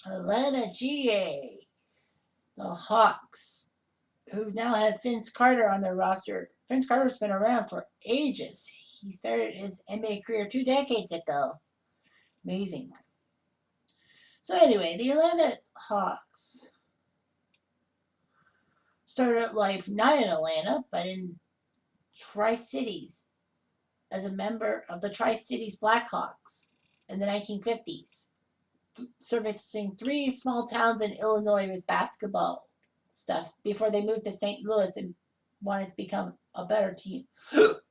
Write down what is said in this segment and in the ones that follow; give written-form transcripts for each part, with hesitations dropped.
Atlanta GA, the Hawks, who now have Vince Carter on their roster. Vince Carter's been around for ages. He started his NBA career 2 decades ago. Amazing. So anyway, the Atlanta Hawks started life not in Atlanta, but in Tri-Cities as a member of the Tri-Cities Blackhawks in the 1950s, servicing three small towns in Illinois with basketball stuff before they moved to St. Louis and wanted to become a better team,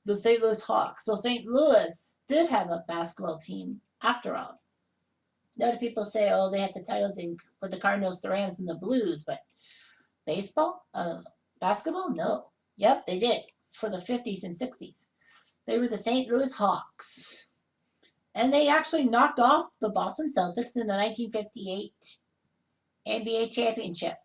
the St. Louis Hawks. So St. Louis did have a basketball team after all. A lot of people say, oh, they had the titles in with the Cardinals, the Rams, and the Blues, but baseball, basketball, no. Yep, they did for the 50s and 60s. They were the St. Louis Hawks. And they actually knocked off the Boston Celtics in the 1958 NBA championship.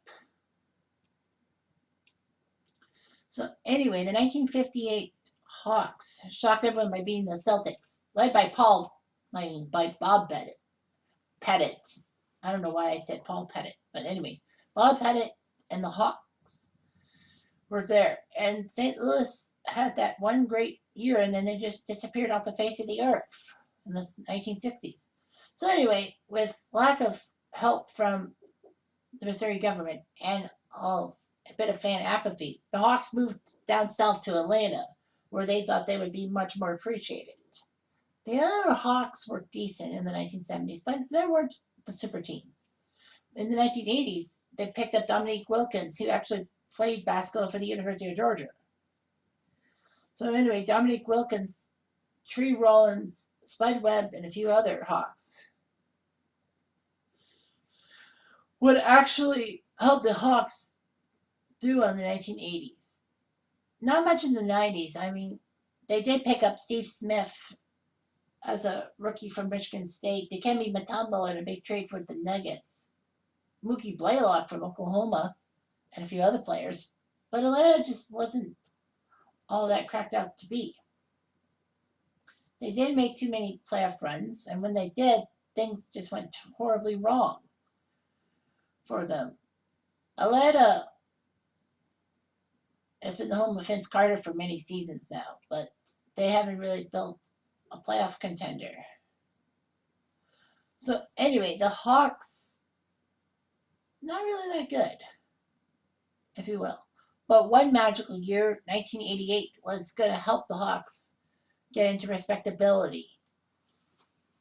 So anyway, the 1958 Hawks shocked everyone by beating the Celtics, led by Bob Pettit. I don't know why I said Paul Pettit, but anyway, Bob Pettit and the Hawks were there. And St. Louis had that one great year, and then they just disappeared off the face of the earth in the 1960s. So anyway, with lack of help from the Missouri government and a bit of fan apathy, the Hawks moved down south to Atlanta, where they thought they would be much more appreciated. The other Hawks were decent in the 1970s, but they weren't the super team. In the 1980s, they picked up Dominique Wilkins, who actually played basketball for the University of Georgia. So anyway, Dominique Wilkins, Tree Rollins, Spud Webb, and a few other Hawks would actually help the Hawks do on the 1980s. Not much in the 90s. I mean, they did pick up Steve Smith as a rookie from Michigan State. Dikembe Mutombo in a big trade for the Nuggets. Mookie Blaylock from Oklahoma, and a few other players. But Atlanta just wasn't all that cracked out to be. They didn't make too many playoff runs, and when they did, things just went horribly wrong for them. Atlanta has been the home of Vince Carter for many seasons now, but they haven't really built a playoff contender. So anyway, the Hawks, not really that good, if you will. But one magical year, 1988, was going to help the Hawks get into respectability.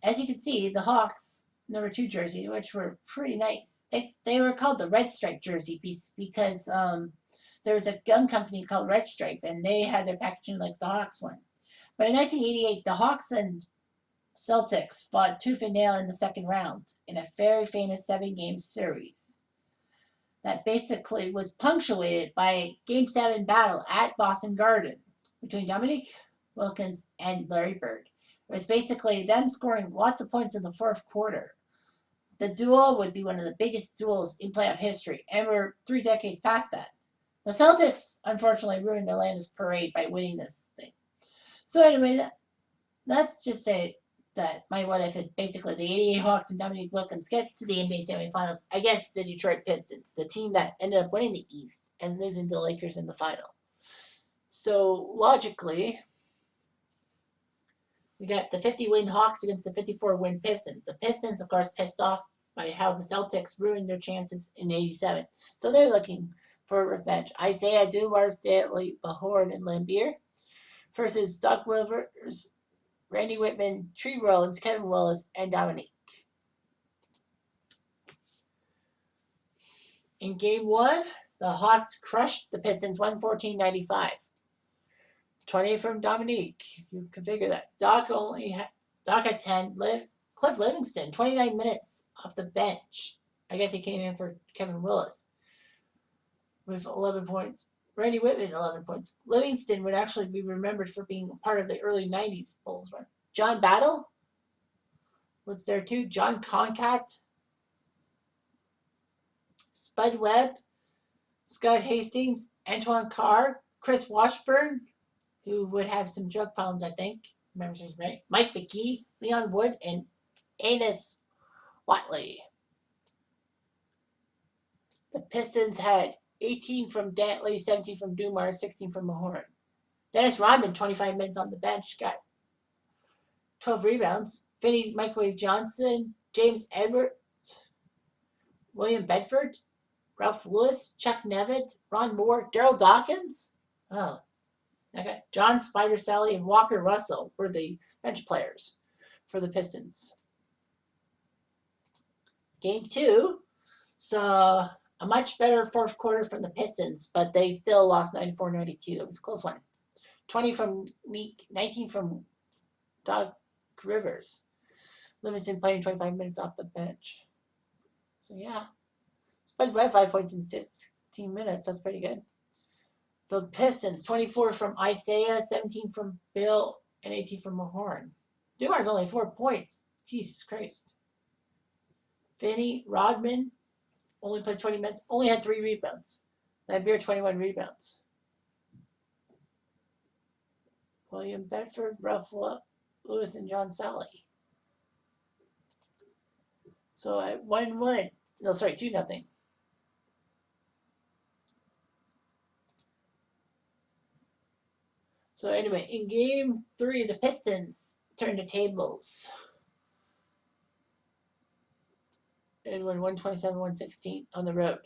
As you can see, the Hawks number 2 jersey, which were pretty nice. They were called the Red Stripe jersey because there was a gun company called Red Stripe, and they had their packaging like the Hawks one. But in 1988, the Hawks and Celtics fought tooth and nail in the second round in a very famous 7-game series that basically was punctuated by a Game 7 battle at Boston Garden between Dominique Wilkins and Larry Bird. It was basically them scoring lots of points in the fourth quarter. The duel would be one of the biggest duels in playoff history, and we're 3 decades past that. The Celtics, unfortunately, ruined Atlanta's parade by winning this thing. So anyway, let's just say that my what if is basically the 88 Hawks and Dominique Wilkins gets to the NBA semifinals against the Detroit Pistons, the team that ended up winning the East and losing to the Lakers in the final. So logically, we got the 50-win Hawks against the 54-win Pistons. The Pistons, of course, pissed off by how the Celtics ruined their chances in '87. So they're looking for revenge. Isaiah Dumars, Stanley Bahorn, and Lambier versus Doug Wilvers, Randy Whitman, Tree Rollins, Kevin Willis, and Dominique. In game 1, the Hawks crushed the Pistons 114-95. 20 from Dominique. You can figure that. Doc had 10. Cliff Livingston, 29 minutes off the bench. I guess he came in for Kevin Willis with 11 points. Randy Whitman, 11 points. Livingston would actually be remembered for being part of the early 90s Bulls run. John Battle was there too. John Concat, Spud Webb, Scott Hastings, Antoine Carr, Chris Washburn, who would have some drug problems, I think. Remember his right? Mike McGee, Leon Wood, and Amos Watley. The Pistons had 18 from Dantley, 17 from Dumars, 16 from Mahorn. Dennis Rodman, 25 minutes on the bench, got 12 rebounds. Vinny Microwave Johnson, James Edwards, William Bedford, Ralph Lewis, Chuck Nevitt, Ron Moore, Daryl Dawkins. Oh, okay. John Spider Sally and Walker Russell were the bench players for the Pistons. Game 2 saw a much better fourth quarter from the Pistons, but they still lost 94-92. It was a close one. 20 from Nique, 19 from Doug Rivers. Livingston playing 25 minutes off the bench. So, yeah. Spud Webb 5 points in 16 minutes. That's pretty good. The Pistons, 24 from Isaiah, 17 from Bill, and 18 from Mahorn. Dumars only 4 points. Jesus Christ. Vinny Rodman only played 20 minutes, only had 3 rebounds. Lambeer, 21 rebounds. William Bedford, Ralph Lewis, and John Sally. So at 1-1, no, sorry, 2-0. So anyway, in game 3, the Pistons turned the tables and won 127-116 on the road.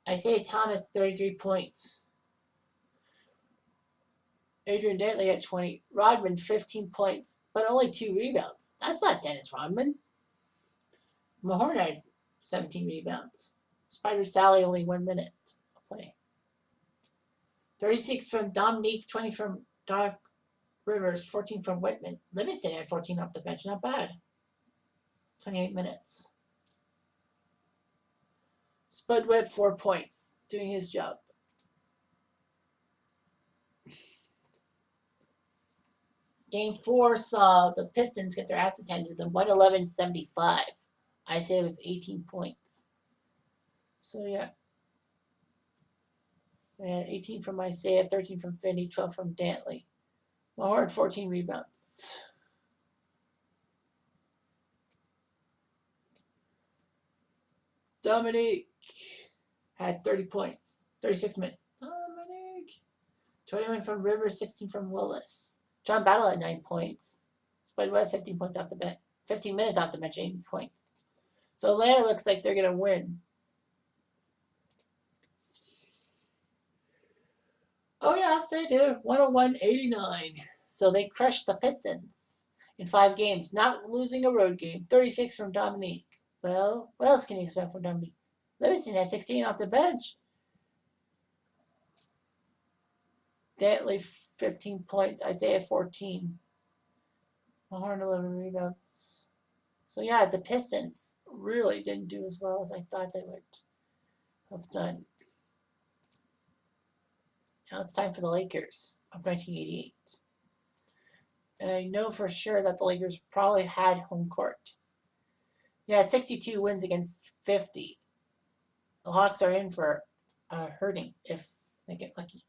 Isaiah Thomas, 33 points. Adrian Dantley had 20. Rodman, 15 points, but only 2 rebounds. That's not Dennis Rodman. Mahorn had 17 rebounds. Spider Sally, only 1 minute of play. 36 from Dominique, 20 from Doc Rivers, 14 from Whitman. Livingston had 14 off the bench. Not bad. 28 minutes. Spud Webb, 4 points, doing his job. Game 4 saw the Pistons get their asses handed to them, 111-75. Isaiah with 18 points. So, yeah. They had 18 from Isaiah, 13 from Finney, 12 from Dantley. Mahorn, 14 rebounds. Dominique had 30 points, 36 minutes. Dominique. 21 from Rivers, 16 from Willis. John Battle had 9 points. Spud Webb, 15 points off the bench. 15 minutes off the bench, 8 points. So Atlanta looks like they're going to win. Oh, yes, they do. 101-89. So they crushed the Pistons in 5 games, not losing a road game. 36 from Dominique. Well, what else can you expect from Dominique? Livingston had 16 off the bench. Dantley, 15 points. Isaiah, 14. Mahorn, 11 rebounds. So, yeah, the Pistons really didn't do as well as I thought they would have done. Now it's time for the Lakers of 1988. And I know for sure that the Lakers probably had home court. Yeah, 62 wins against 50. The Hawks are in for hurting if they get lucky.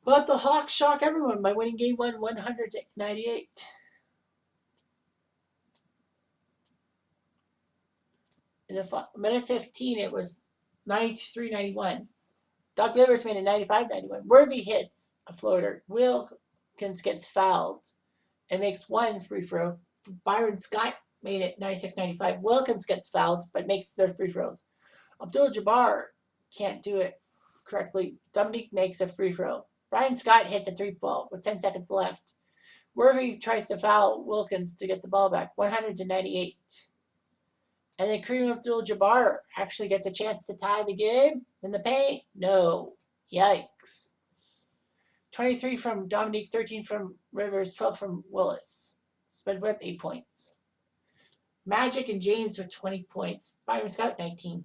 But the Hawks shock everyone by winning game 1, 100-98. In the minute 15, it was 93-91. Doc Rivers made a 95-91. Worthy hits a floater. Wilkins gets fouled and makes 1 free throw. Byron Scott made it 96-95. Wilkins gets fouled but makes their free throws. Abdul-Jabbar can't do it correctly. Dominique makes a free throw. Brian Scott hits a 3-ball with 10 seconds left. Worthy tries to foul Wilkins to get the ball back. 100-98. And then Kareem Abdul-Jabbar actually gets a chance to tie the game in the paint. No. Yikes. 23 from Dominique, 13 from Rivers, 12 from Willis. Spud Webb, 8 points. Magic and James with 20 points. Byron Scott, 19.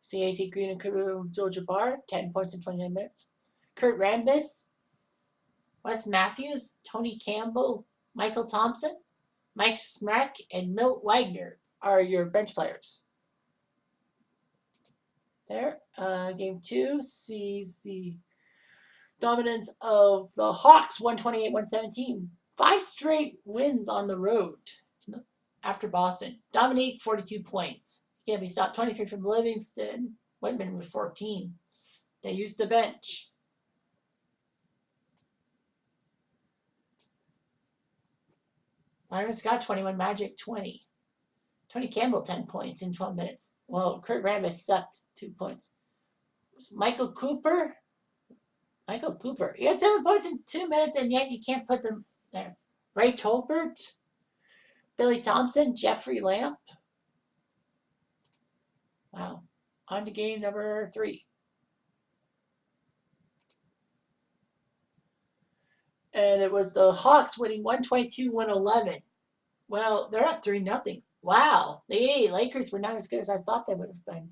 CAC Green and Kareem Abdul-Jabbar, 10 points in 29 minutes. Kurt Rambis, Wes Matthews, Tony Campbell, Michael Thompson, Mike Smrek, and Milt Wagner are your bench players. There. Game 2 sees the dominance of the Hawks, 128-117. 5 straight wins on the road. after Boston. Dominique, 42 points. He can't be stopped. 23 from Livingston. Whitman with 14. They used the bench. Byron Scott, 21. Magic, 20. Tony Campbell, 10 points in 12 minutes. Well, Kurt Rambis sucked 2 points. Michael Cooper. Michael Cooper. He had 7 points in 2 minutes, and yet you can't put them there. Ray Tolbert. Billy Thompson. Jeffrey Lamp. Wow. On to game number 3. And it was the Hawks winning 122-111. Well, they're up 3-0. Wow. The Lakers were not as good as I thought they would have been.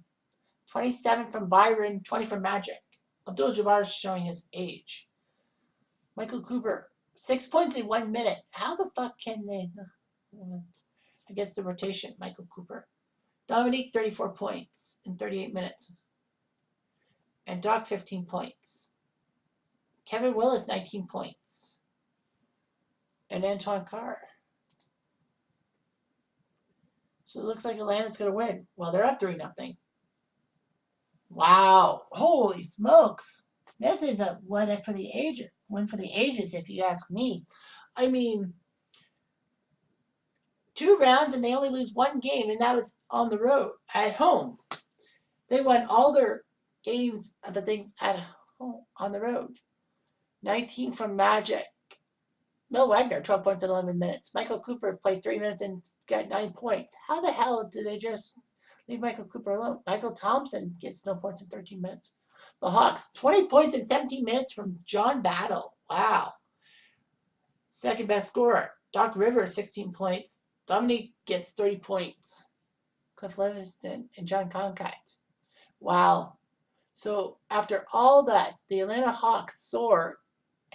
27 from Byron, 20 from Magic. Abdul-Jabbar is showing his age. Michael Cooper, 6 points in 1 minute. How the fuck can they? I guess the rotation, Michael Cooper. Dominique, 34 points in 38 minutes. And Doc, 15 points. Kevin Willis, 19 points. And Antoine Carr. So it looks like Atlanta's going to win. Well, they're up 3-0. Wow. Holy smokes. This is a what if for the ages. Win for the ages, if you ask me. I mean, 2 rounds and they only lose 1 game, and that was on the road, at home. They won all their games, the things at home, on the road. 19 from Magic. Mil Wagner, 12 points in 11 minutes. Michael Cooper played 3 minutes and got 9 points. How the hell did they just leave Michael Cooper alone? Michael Thompson gets no points in 13 minutes. The Hawks, 20 points in 17 minutes from John Battle. Wow. Second best scorer. Doc Rivers, 16 points. Dominique gets 30 points. Cliff Livingston and John Conkeit. Wow. So after all that, the Atlanta Hawks soar,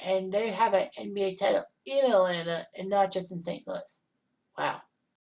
and they have an NBA title in Atlanta and not just in St. Louis. Wow.